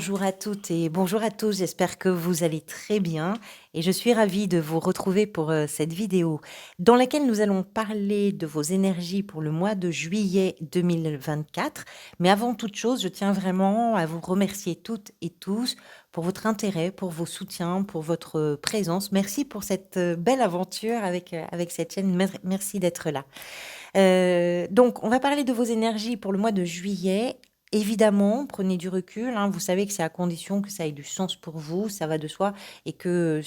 Bonjour à toutes et bonjour à tous, j'espère que vous allez très bien et je suis ravie de vous retrouver pour cette vidéo dans laquelle nous allons parler de vos énergies pour le mois de juillet 2024. Mais avant toute chose, je tiens vraiment à vous remercier toutes et tous pour votre intérêt, pour vos soutiens, pour votre présence. Merci pour cette belle aventure avec cette chaîne. Merci d'être là. Donc, on va parler de vos énergies pour le mois de juillet. Évidemment, prenez du recul, hein, vous savez que c'est à condition que ça ait du sens pour vous, ça va de soi, et que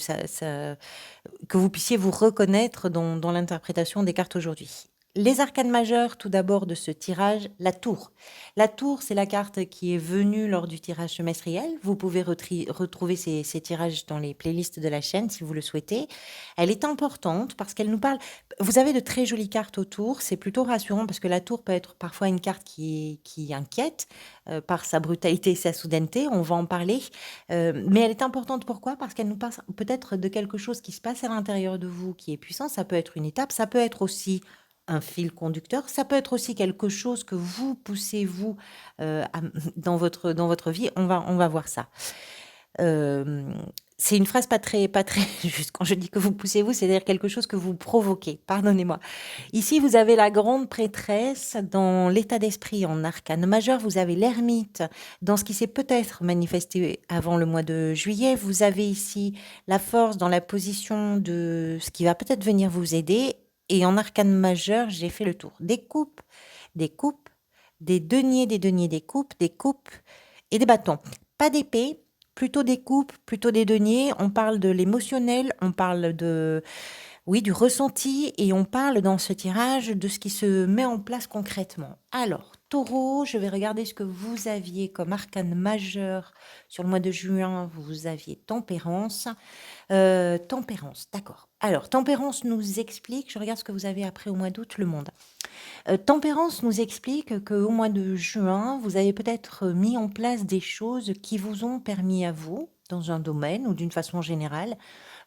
vous puissiez vous reconnaître dans l'interprétation des cartes aujourd'hui. Les arcanes majeures, tout d'abord de ce tirage, la tour. La tour, c'est la carte qui est venue lors du tirage semestriel. Vous pouvez retrouver ces tirages dans les playlists de la chaîne si vous le souhaitez. Elle est importante parce qu'elle nous parle. Vous avez de très jolies cartes autour. C'est plutôt rassurant parce que la tour peut être parfois une carte qui inquiète par sa brutalité et sa soudaineté. On va en parler. Mais elle est importante pourquoi? Parce qu'elle nous parle peut-être de quelque chose qui se passe à l'intérieur de vous qui est puissant. Ça peut être une étape, ça peut être aussi un fil conducteur, ça peut être aussi quelque chose que vous poussez, vous, dans votre vie. On va voir ça. C'est une phrase pas très juste quand je dis que vous poussez vous, c'est-à-dire quelque chose que vous provoquez. Pardonnez-moi. Ici, vous avez la grande prêtresse dans l'état d'esprit en arcane majeur. Vous avez l'ermite dans ce qui s'est peut-être manifesté avant le mois de juillet. Vous avez ici la force dans la position de ce qui va peut-être venir vous aider. Et en arcane majeur, j'ai fait le tour. Des coupes, des deniers, des coupes et des bâtons. Pas d'épée, plutôt des coupes, plutôt des deniers. On parle de l'émotionnel, on parle de, oui, du ressenti et on parle dans ce tirage de ce qui se met en place concrètement. Alors, taureau, je vais regarder ce que vous aviez comme arcane majeur sur le mois de juin. Vous aviez tempérance. Tempérance, d'accord. Alors, tempérance nous explique, je regarde ce que vous avez après au mois d'août, le monde. Tempérance nous explique qu'au mois de juin, vous avez peut-être mis en place des choses qui vous ont permis à vous, dans un domaine ou d'une façon générale,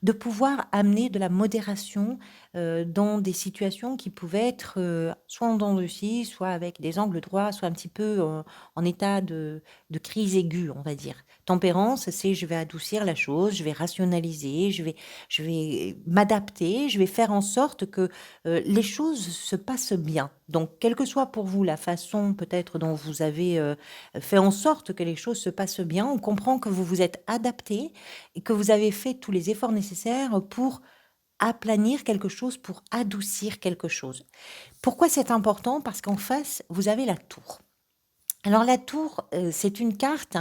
de pouvoir amener de la modération dans des situations qui pouvaient être soit en dents de scie, soit avec des angles droits, soit un petit peu en état de crise aiguë, on va dire. Tempérance, c'est je vais adoucir la chose, je vais rationaliser, je vais m'adapter, je vais faire en sorte que les choses se passent bien. Donc, quelle que soit pour vous la façon peut-être dont vous avez fait en sorte que les choses se passent bien, on comprend que vous vous êtes adapté et que vous avez fait tous les efforts nécessaires pour aplanir quelque chose, pour adoucir quelque chose. Pourquoi c'est important? Parce qu'en face, vous avez la tour. Alors la tour, c'est une carte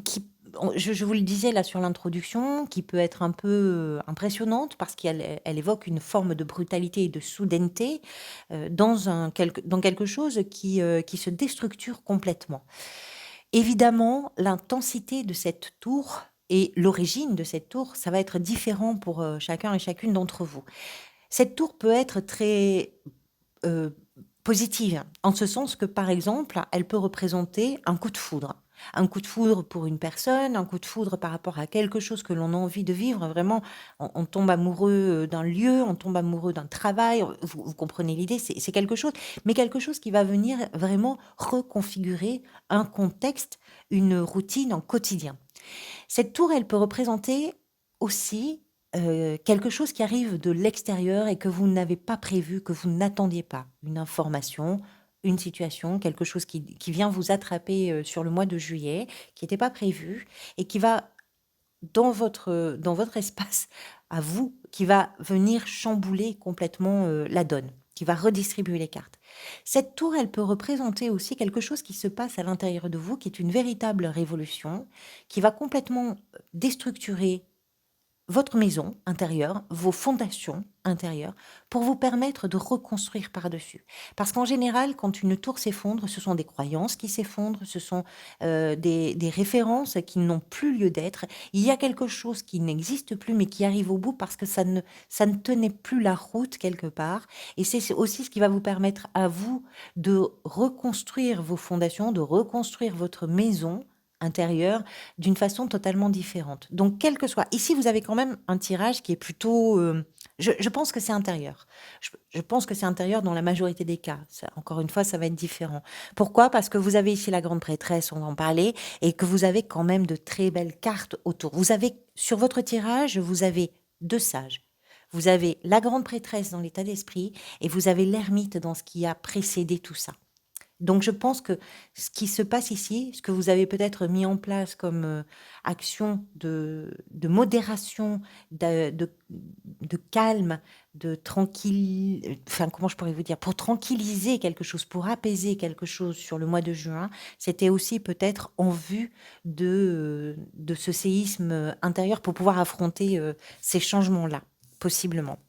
qui, je vous le disais là sur l'introduction, qui peut être un peu impressionnante parce qu'elle évoque une forme de brutalité et de soudaineté dans quelque chose qui se déstructure complètement. Évidemment, l'intensité de cette tour et l'origine de cette tour, ça va être différent pour chacun et chacune d'entre vous. Cette tour peut être très euh, positive, en ce sens que, par exemple, elle peut représenter un coup de foudre. Un coup de foudre pour une personne, un coup de foudre par rapport à quelque chose que l'on a envie de vivre. Vraiment, on tombe amoureux d'un lieu, on tombe amoureux d'un travail. Vous comprenez l'idée, c'est quelque chose, mais quelque chose qui va venir vraiment reconfigurer un contexte, une routine, un quotidien. Cette tour, elle peut représenter aussi quelque chose qui arrive de l'extérieur et que vous n'avez pas prévu, que vous n'attendiez pas. Une information, une situation, quelque chose qui vient vous attraper sur le mois de juillet, qui n'était pas prévu et qui va dans votre espace à vous, qui va venir chambouler complètement la donne, qui va redistribuer les cartes. Cette tour, elle peut représenter aussi quelque chose qui se passe à l'intérieur de vous, qui est une véritable révolution, qui va complètement déstructurer votre maison intérieure, vos fondations intérieures, pour vous permettre de reconstruire par-dessus. Parce qu'en général, quand une tour s'effondre, ce sont des croyances qui s'effondrent, ce sont des références qui n'ont plus lieu d'être. Il y a quelque chose qui n'existe plus, mais qui arrive au bout parce que ça ne tenait plus la route quelque part. Et c'est aussi ce qui va vous permettre à vous de reconstruire vos fondations, de reconstruire votre maison intérieure d'une façon totalement différente. Donc, quel que soit, ici, vous avez quand même un tirage qui est plutôt, je pense que c'est intérieur. Je pense que c'est intérieur dans la majorité des cas. Encore une fois, ça va être différent. Pourquoi? Parce que vous avez ici la grande prêtresse, on va en parler, et que vous avez quand même de très belles cartes autour. Vous avez, sur votre tirage, vous avez deux sages. Vous avez la grande prêtresse dans l'état d'esprit et vous avez l'ermite dans ce qui a précédé tout ça. Donc je pense que ce qui se passe ici, ce que vous avez peut-être mis en place comme action de modération, de calme, de tranquille, enfin comment je pourrais vous dire, pour tranquilliser quelque chose, pour apaiser quelque chose sur le mois de juin, c'était aussi peut-être en vue de ce séisme intérieur pour pouvoir affronter ces changements-là, possiblement.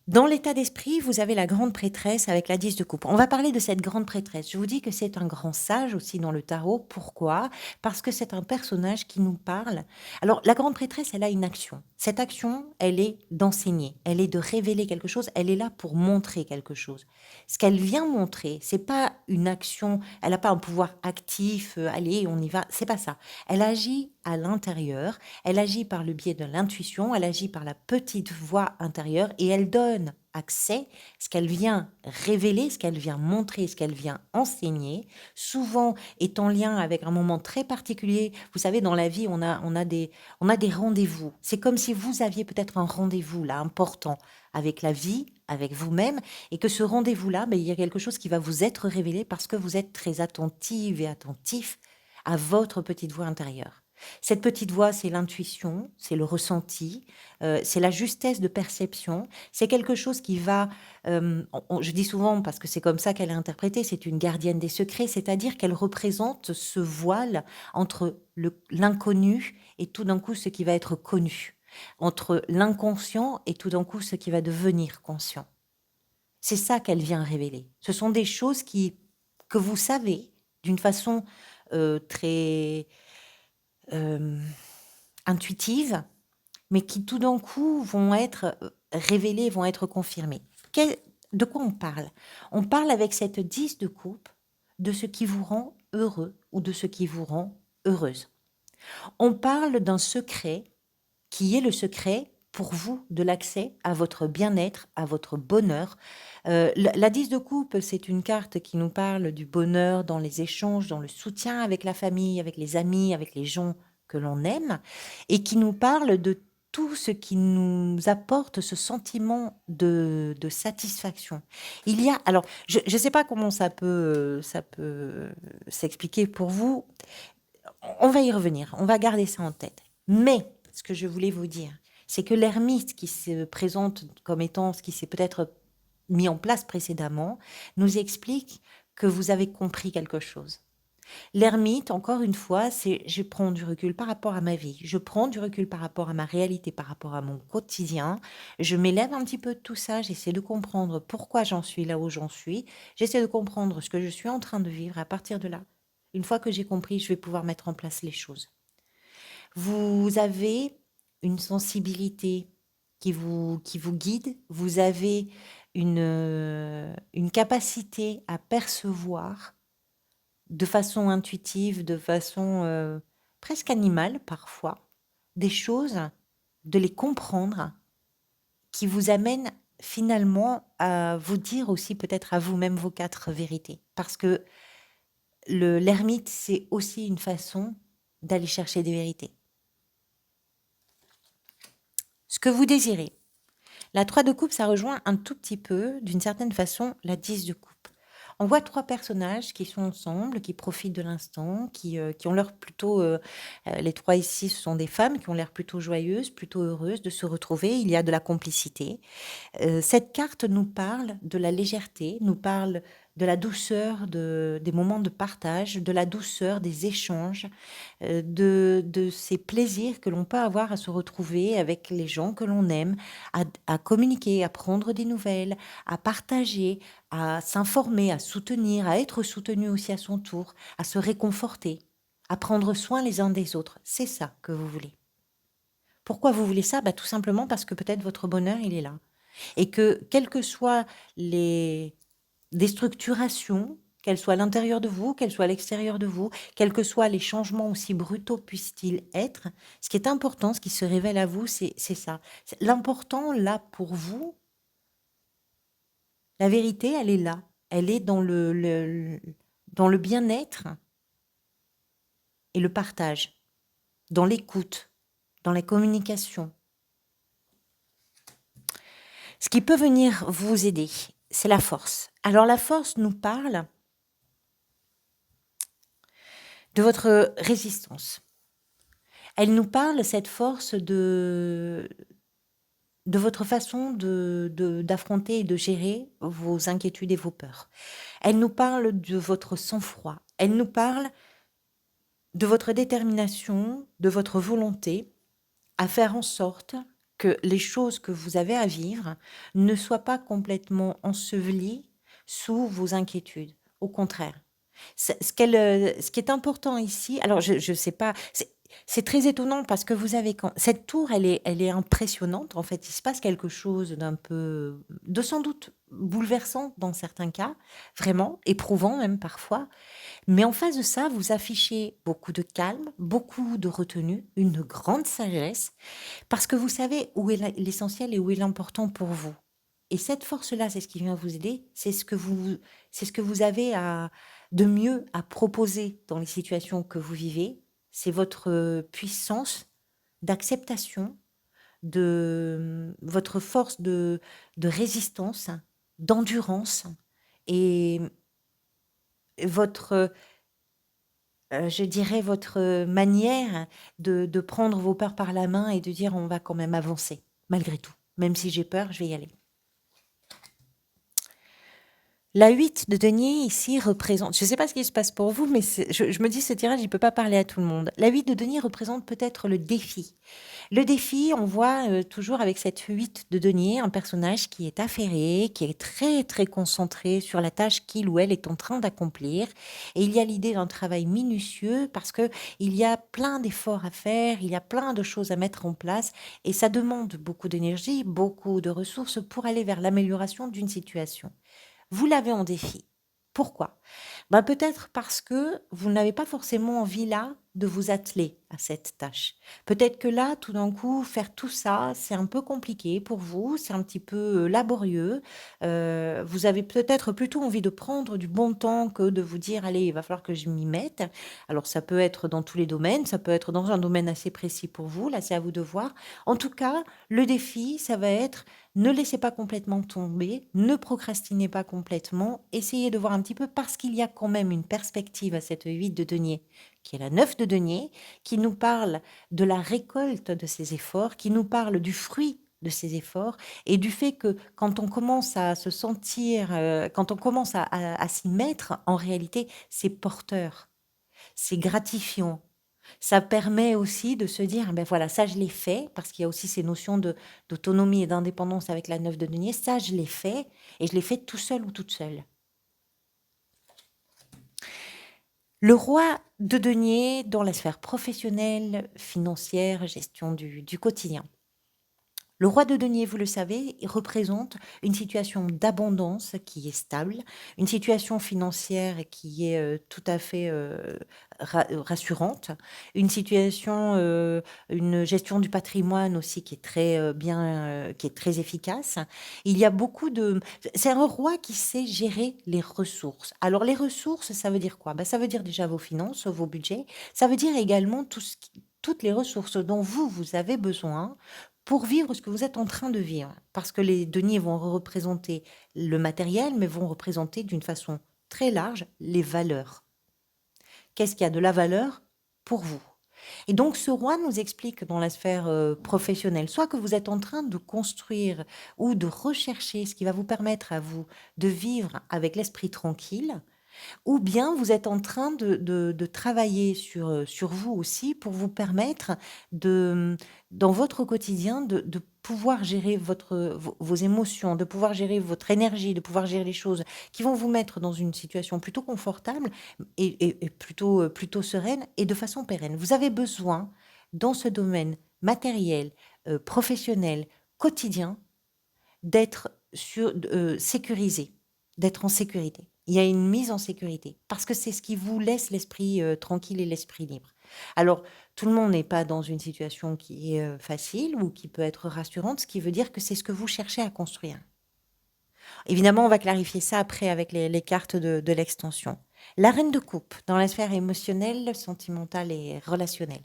Dans l'état d'esprit, vous avez la grande prêtresse avec la 10 de coupe. On va parler de cette grande prêtresse. Je vous dis que c'est un grand sage aussi dans le tarot. Pourquoi? Parce que c'est un personnage qui nous parle. Alors, la grande prêtresse, elle a une action. Cette action, elle est d'enseigner, elle est de révéler quelque chose, elle est là pour montrer quelque chose. Ce qu'elle vient montrer, c'est pas une action, elle n'a pas un pouvoir actif, allez, on y va, c'est pas ça. Elle agit à l'intérieur, elle agit par le biais de l'intuition, elle agit par la petite voix intérieure et elle donne accès, ce qu'elle vient révéler, ce qu'elle vient montrer, ce qu'elle vient enseigner, souvent est en lien avec un moment très particulier. Vous savez, dans la vie, on a des rendez-vous. C'est comme si vous aviez peut-être un rendez-vous là important avec la vie, avec vous-même, et que ce rendez-vous-là, ben, il y a quelque chose qui va vous être révélé parce que vous êtes très attentive et attentif à votre petite voix intérieure. Cette petite voix, c'est l'intuition, c'est le ressenti, c'est la justesse de perception, c'est quelque chose qui va, je dis souvent, parce que c'est comme ça qu'elle est interprétée, c'est une gardienne des secrets, c'est-à-dire qu'elle représente ce voile entre l'inconnu et tout d'un coup ce qui va être connu, entre l'inconscient et tout d'un coup ce qui va devenir conscient. C'est ça qu'elle vient révéler. Ce sont des choses que vous savez d'une façon très intuitive, mais qui tout d'un coup vont être révélées, vont être confirmées. De quoi on parle? On parle avec cette 10 de coupe de ce qui vous rend heureux ou de ce qui vous rend heureuse. On parle d'un secret qui est le secret pour vous de l'accès à votre bien-être, à votre bonheur. La 10 de coupe, c'est une carte qui nous parle du bonheur dans les échanges, dans le soutien avec la famille, avec les amis, avec les gens que l'on aime, et qui nous parle de tout ce qui nous apporte ce sentiment de satisfaction. Il y a, alors, je ne sais pas comment ça peut s'expliquer pour vous. On va y revenir, on va garder ça en tête. Mais ce que je voulais vous dire, c'est que l'ermite qui se présente comme étant ce qui s'est peut-être mis en place précédemment, nous explique que vous avez compris quelque chose. L'ermite, encore une fois, c'est je prends du recul par rapport à ma vie, je prends du recul par rapport à ma réalité, par rapport à mon quotidien, je m'élève un petit peu de tout ça, j'essaie de comprendre pourquoi j'en suis là où j'en suis, j'essaie de comprendre ce que je suis en train de vivre. À partir de là, une fois que j'ai compris, je vais pouvoir mettre en place les choses. Vous avez une sensibilité qui vous guide, vous avez une capacité à percevoir de façon intuitive, de façon presque animale parfois, des choses, de les comprendre, qui vous amènent finalement à vous dire aussi peut-être à vous-même vos 4 vérités. Parce que l'ermite, c'est aussi une façon d'aller chercher des vérités. Ce que vous désirez. La 3 de coupe, ça rejoint un tout petit peu, d'une certaine façon, la 10 de coupe. On voit 3 personnages qui sont ensemble, qui profitent de l'instant, qui ont l'air plutôt, les 3 ici, ce sont des femmes qui ont l'air plutôt joyeuses, plutôt heureuses de se retrouver. Il y a de la complicité. Cette carte nous parle de la légèreté, nous parle de la douceur des moments de partage, de la douceur des échanges, de ces plaisirs que l'on peut avoir à se retrouver avec les gens que l'on aime, à communiquer, à prendre des nouvelles, à partager, à s'informer, à soutenir, à être soutenu aussi à son tour, à se réconforter, à prendre soin les uns des autres. C'est ça que vous voulez. Pourquoi vous voulez ça? Bah, tout simplement parce que peut-être votre bonheur, il est là. Et que, quelles que soient les déstructurations qu'elle soit à l'intérieur de vous, qu'elle soit à l'extérieur de vous, quels que soient les changements aussi brutaux puissent-ils être. Ce qui est important, ce qui se révèle à vous, c'est ça. L'important, là, pour vous, la vérité, elle est là. Elle est dans dans le bien-être et le partage, dans l'écoute, dans la communication. Ce qui peut venir vous aider, c'est la force. Alors la force nous parle de votre résistance. Elle nous parle, cette force, de votre façon d'affronter et de gérer vos inquiétudes et vos peurs. Elle nous parle de votre sang-froid. Elle nous parle de votre détermination, de votre volonté à faire en sorte que les choses que vous avez à vivre ne soient pas complètement ensevelies sous vos inquiétudes. Au contraire. Ce qui est important ici, alors je ne sais pas, c'est très étonnant parce que vous avez cette tour, elle est impressionnante. En fait, il se passe quelque chose d'un peu, de sans doute bouleversant dans certains cas, vraiment éprouvant même parfois. Mais en face de ça, vous affichez beaucoup de calme, beaucoup de retenue, une grande sagesse, parce que vous savez où est l'essentiel et où est l'important pour vous. Et cette force-là, c'est ce qui vient vous aider, c'est ce que vous avez de mieux à proposer dans les situations que vous vivez. C'est votre puissance d'acceptation, votre force de résistance, d'endurance et votre, je dirais, votre manière de prendre vos peurs par la main et de dire on va quand même avancer, malgré tout. Même si j'ai peur, je vais y aller. La 8 de denier ici représente, je ne sais pas ce qui se passe pour vous, mais je me dis ce tirage, il ne peut pas parler à tout le monde. La 8 de denier représente peut-être le défi. Le défi, on voit toujours avec cette 8 de denier un personnage qui est affairé, qui est très très concentré sur la tâche qu'il ou elle est en train d'accomplir. Et il y a l'idée d'un travail minutieux parce que il y a plein d'efforts à faire, il y a plein de choses à mettre en place et ça demande beaucoup d'énergie, beaucoup de ressources pour aller vers l'amélioration d'une situation. Vous l'avez en défi. Pourquoi? Peut-être parce que vous n'avez pas forcément envie là de vous atteler à cette tâche. Peut-être que là, tout d'un coup, faire tout ça, c'est un peu compliqué pour vous, c'est un petit peu laborieux. Vous avez peut-être plutôt envie de prendre du bon temps que de vous dire, allez, il va falloir que je m'y mette. Alors ça peut être dans tous les domaines, ça peut être dans un domaine assez précis pour vous, là c'est à vous de voir. En tout cas, le défi, ça va être ne laissez pas complètement tomber, ne procrastinez pas complètement, essayez de voir un petit peu parce qu'il y a quand même une perspective à cette 8 de denier, qui est la 9 de denier, qui nous parle de la récolte de ces efforts, qui nous parle du fruit de ces efforts et du fait que quand on commence à se sentir, quand on commence à s'y mettre, en réalité, c'est porteur, c'est gratifiant. Ça permet aussi de se dire, ben voilà, ça je l'ai fait, parce qu'il y a aussi ces notions d'autonomie et d'indépendance avec la 9 de denier, ça je l'ai fait, et je l'ai fait tout seul ou toute seule. Le roi de denier dans la sphère professionnelle, financière, gestion du quotidien. Le roi de denier, vous le savez, il représente une situation d'abondance qui est stable, une situation financière qui est tout à fait rassurante, une situation, une gestion du patrimoine aussi qui est très bien, qui est très efficace. Il y a beaucoup de... C'est un roi qui sait gérer les ressources. Alors les ressources, ça veut dire quoi? Ça veut dire déjà vos finances, vos budgets. Ça veut dire également toutes les ressources dont vous avez besoin pour vivre ce que vous êtes en train de vivre. Parce que les deniers vont représenter le matériel, mais vont représenter d'une façon très large les valeurs. Qu'est-ce qui a de la valeur pour vous? Et donc ce roi nous explique dans la sphère professionnelle, soit que vous êtes en train de construire ou de rechercher ce qui va vous permettre à vous de vivre avec l'esprit tranquille, ou bien vous êtes en train de travailler sur vous aussi pour vous permettre dans votre quotidien de pouvoir gérer vos émotions, de pouvoir gérer votre énergie, de pouvoir gérer les choses qui vont vous mettre dans une situation plutôt confortable et plutôt sereine et de façon pérenne. Vous avez besoin, dans ce domaine matériel, professionnel, quotidien, d'être sécurisé, d'être en sécurité. Il y a une mise en sécurité parce que c'est ce qui vous laisse l'esprit, tranquille et l'esprit libre. Alors, tout le monde n'est pas dans une situation qui est, facile ou qui peut être rassurante, ce qui veut dire que c'est ce que vous cherchez à construire. Évidemment, on va clarifier ça après avec les cartes de l'extension. La reine de coupe dans la sphère émotionnelle, sentimentale et relationnelle.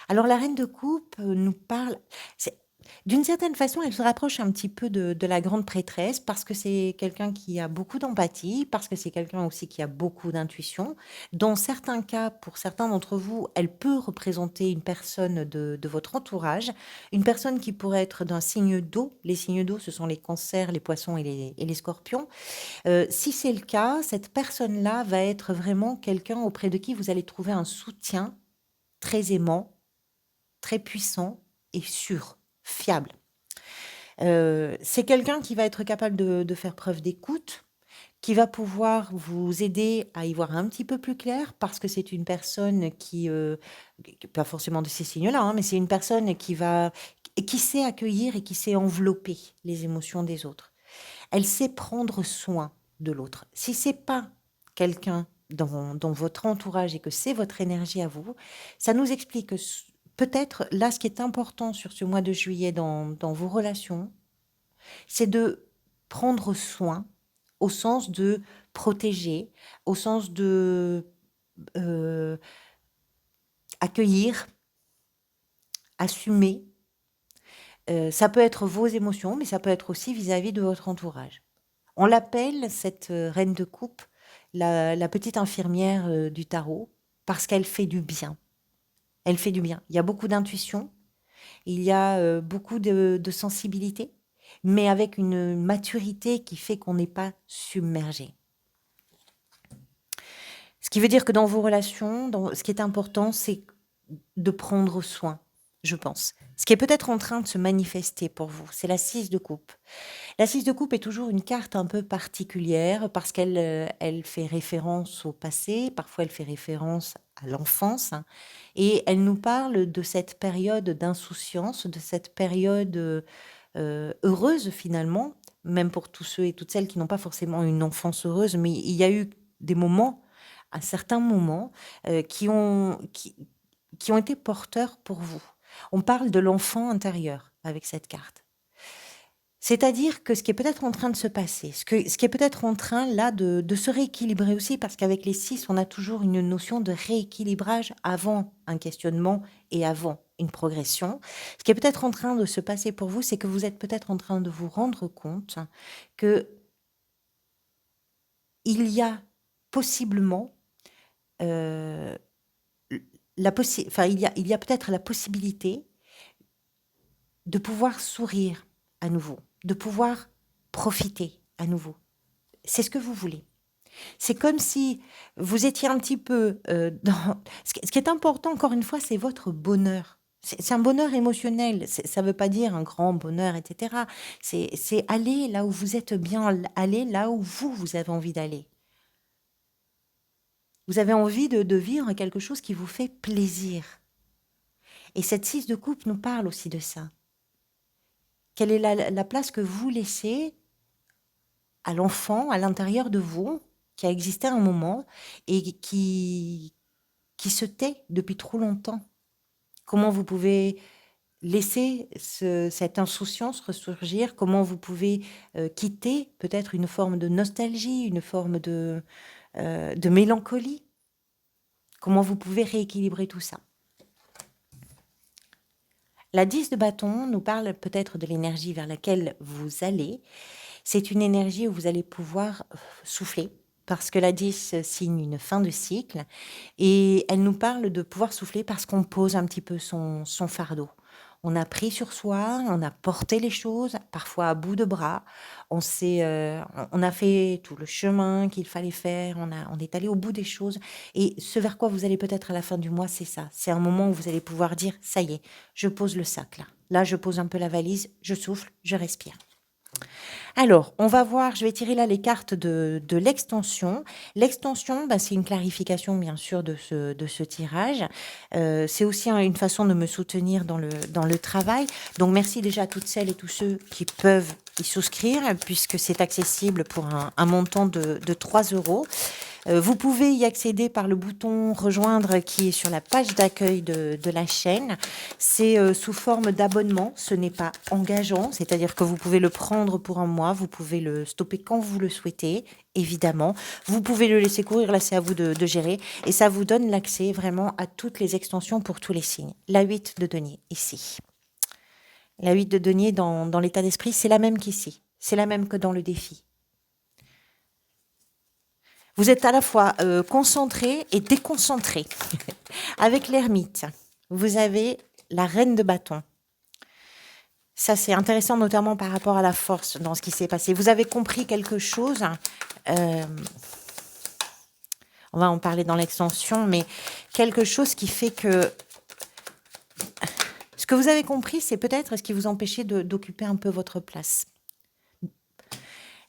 Alors la reine de coupe, nous parle c'est d'une certaine façon, elle se rapproche un petit peu de la grande prêtresse parce que c'est quelqu'un qui a beaucoup d'empathie, parce que c'est quelqu'un aussi qui a beaucoup d'intuition. Dans certains cas, pour certains d'entre vous, elle peut représenter une personne de votre entourage, une personne qui pourrait être d'un signe d'eau. Les signes d'eau, ce sont les cancers, les poissons et les scorpions. Si c'est le cas, cette personne-là va être vraiment quelqu'un auprès de qui vous allez trouver un soutien très aimant, très puissant et sûr, fiable. C'est quelqu'un qui va être capable de faire preuve d'écoute, qui va pouvoir vous aider à y voir un petit peu plus clair parce que c'est une personne pas forcément de ces signes-là, hein, mais c'est une personne qui sait accueillir et qui sait envelopper les émotions des autres. Elle sait prendre soin de l'autre. Si c'est pas quelqu'un dans votre entourage et que c'est votre énergie à vous, ça nous explique que peut-être là, ce qui est important sur ce mois de juillet dans vos relations, c'est de prendre soin au sens de protéger, au sens de euh, accueillir, assumer. Ça peut être vos émotions, mais ça peut être aussi vis-à-vis de votre entourage. On l'appelle, cette reine de coupe, la petite infirmière du tarot, parce qu'elle fait du bien. Elle fait du bien. Il y a beaucoup d'intuition, il y a beaucoup de sensibilité, mais avec une maturité qui fait qu'on n'est pas submergé. Ce qui veut dire que dans vos relations, ce qui est important, c'est de prendre soin, je pense. Ce qui est peut-être en train de se manifester pour vous, c'est la 6 de coupe. La 6 de coupe est toujours une carte un peu particulière parce qu'elle fait référence au passé, parfois elle fait référence à l'enfance, hein, et elle nous parle de cette période d'insouciance, de cette période heureuse finalement, même pour tous ceux et toutes celles qui n'ont pas forcément une enfance heureuse, mais il y a eu des moments, à certains moments, qui ont été porteurs pour vous. On parle de l'enfant intérieur avec cette carte. C'est-à-dire que ce qui est peut-être en train de se passer, ce qui est peut-être en train là de se rééquilibrer aussi, parce qu'avec les 6, on a toujours une notion de rééquilibrage avant un questionnement et avant une progression. Ce qui est peut-être en train de se passer pour vous, c'est que vous êtes peut-être en train de vous rendre compte que il y a possiblement euh, il y a peut-être la possibilité de pouvoir sourire à nouveau, de pouvoir profiter à nouveau. C'est ce que vous voulez. C'est comme si vous étiez un petit peu dans... Ce qui est important, encore une fois, c'est votre bonheur. C'est un bonheur émotionnel. Ça ne veut pas dire un grand bonheur, etc. C'est aller là où vous êtes bien, aller là où vous avez envie d'aller. Vous avez envie de vivre quelque chose qui vous fait plaisir. Et cette 6 de coupe nous parle aussi de ça. Quelle est la place que vous laissez à l'enfant, à l'intérieur de vous, qui a existé à un moment et qui se tait depuis trop longtemps? Comment vous pouvez laisser cette insouciance ressurgir? Comment vous pouvez quitter peut-être une forme de nostalgie, une forme de mélancolie? Comment vous pouvez rééquilibrer tout ça? La 10 de bâton nous parle peut-être de l'énergie vers laquelle vous allez. C'est une énergie où vous allez pouvoir souffler, parce que la 10 signe une fin de cycle, et elle nous parle de pouvoir souffler parce qu'on pose un petit peu son fardeau. On a pris sur soi, on a porté les choses, parfois à bout de bras. On a fait tout le chemin qu'il fallait faire, on est allé au bout des choses. Et ce vers quoi vous allez peut-être à la fin du mois, c'est ça. C'est un moment où vous allez pouvoir dire, ça y est, je pose le sac là. Là, je pose un peu la valise, je souffle, je respire. Alors, on va voir, je vais tirer là les cartes de l'extension. L'extension, c'est une clarification bien sûr de ce tirage. C'est aussi une façon de me soutenir dans le travail. Donc, merci déjà à toutes celles et tous ceux qui peuvent y souscrire puisque c'est accessible pour un montant de 3 euros. Vous pouvez y accéder par le bouton rejoindre qui est sur la page d'accueil de la chaîne. C'est sous forme d'abonnement, ce n'est pas engageant, c'est-à-dire que vous pouvez le prendre pour un mois, vous pouvez le stopper quand vous le souhaitez, évidemment. Vous pouvez le laisser courir, là c'est à vous de gérer. Et ça vous donne l'accès vraiment à toutes les extensions pour tous les signes. La 8 de denier, ici. La 8 de denier dans l'état d'esprit, c'est la même qu'ici. C'est la même que dans le défi. Vous êtes à la fois concentré et déconcentré. Avec l'ermite, vous avez la reine de bâton. Ça, c'est intéressant, notamment par rapport à la force dans ce qui s'est passé. Vous avez compris quelque chose. On va en parler dans l'extension, mais quelque chose qui fait que... Ce que vous avez compris, c'est peut-être ce qui vous empêchait d'occuper un peu votre place.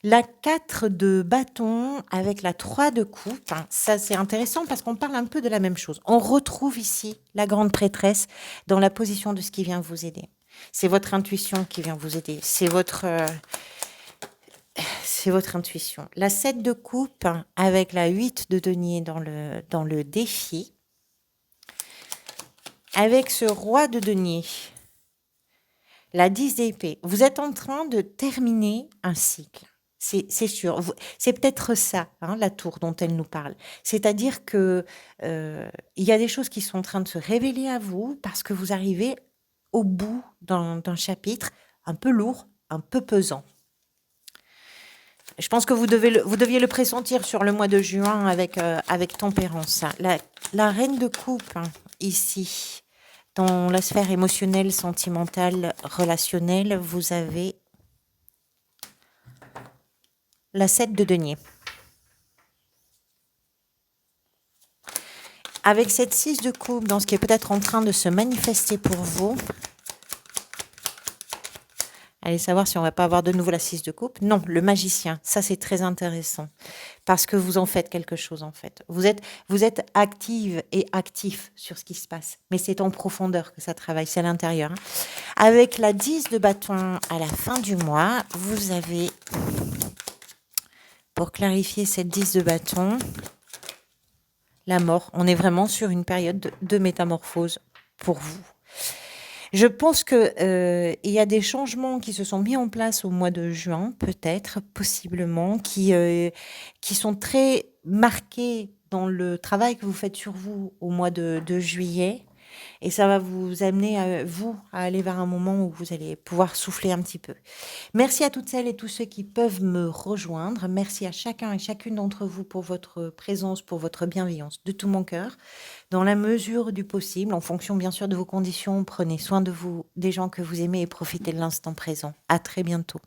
La 4 de bâton avec la 3 de coupe, ça c'est intéressant parce qu'on parle un peu de la même chose. On retrouve ici la grande prêtresse dans la position de ce qui vient vous aider. C'est votre intuition qui vient vous aider. C'est votre intuition. La 7 de coupe avec la 8 de denier dans le défi. Avec ce roi de denier. La 10 d'épée. Vous êtes en train de terminer un cycle. C'est sûr. C'est peut-être ça, la tour dont elle nous parle. C'est-à-dire que il y a des choses qui sont en train de se révéler à vous parce que vous arrivez au bout d'un chapitre un peu lourd, un peu pesant. Je pense que vous deviez le pressentir sur le mois de juin avec tempérance. La reine de coupe, ici, dans la sphère émotionnelle, sentimentale, relationnelle, vous avez la 7 de denier. Avec cette 6 de coupe, dans ce qui est peut-être en train de se manifester pour vous, allez savoir si on va pas avoir de nouveau la 6 de coupe. Non, le magicien, ça c'est très intéressant. Parce que vous en faites quelque chose en fait. Vous êtes active et actif sur ce qui se passe. Mais c'est en profondeur que ça travaille, c'est à l'intérieur. Avec la 10 de bâton à la fin du mois, vous avez... Pour clarifier cette 10 de bâton, la mort. On est vraiment sur une période de métamorphose pour vous. Je pense que il y a des changements qui se sont mis en place au mois de juin, peut-être, possiblement, qui sont très marqués dans le travail que vous faites sur vous au mois de juillet. Et ça va vous amener, à aller vers un moment où vous allez pouvoir souffler un petit peu. Merci à toutes celles et tous ceux qui peuvent me rejoindre. Merci à chacun et chacune d'entre vous pour votre présence, pour votre bienveillance de tout mon cœur. Dans la mesure du possible, en fonction bien sûr de vos conditions, prenez soin de vous, des gens que vous aimez et profitez de l'instant présent. À très bientôt.